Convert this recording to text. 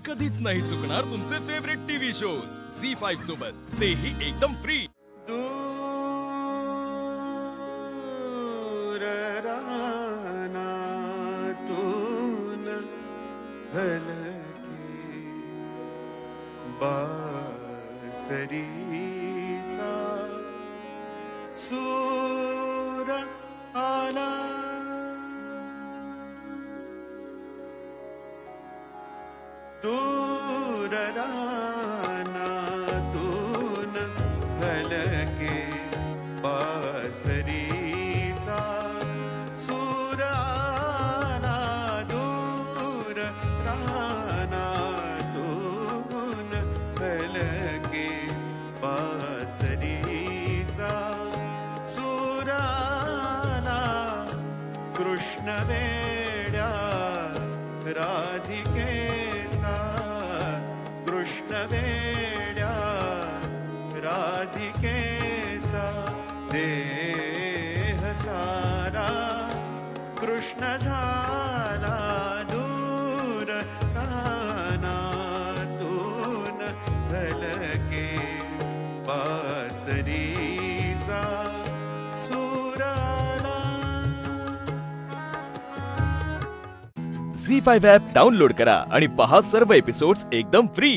कधीच नाही चुकणार तुमचे फेवरेट टीव्ही शोज झी5 सोबत, तेही एकदम फ्री। दूर रानातून हलके बासरीचा सूर आला। दूर रानातून हलके बासरीचा सूर आला। दूर रानातून हलके बासरीचा सूर आला। कृष्ण वेड्या राधिकेचा, कृष्ण वेड्या राधिकेचा देह सारा कृष्ण झाला। दूर रानातून हलके बासरीचा सूर आला। झी5 ॲप डाउनलोड करा आणि पहा सर्व एपिसोड्स एकदम फ्री।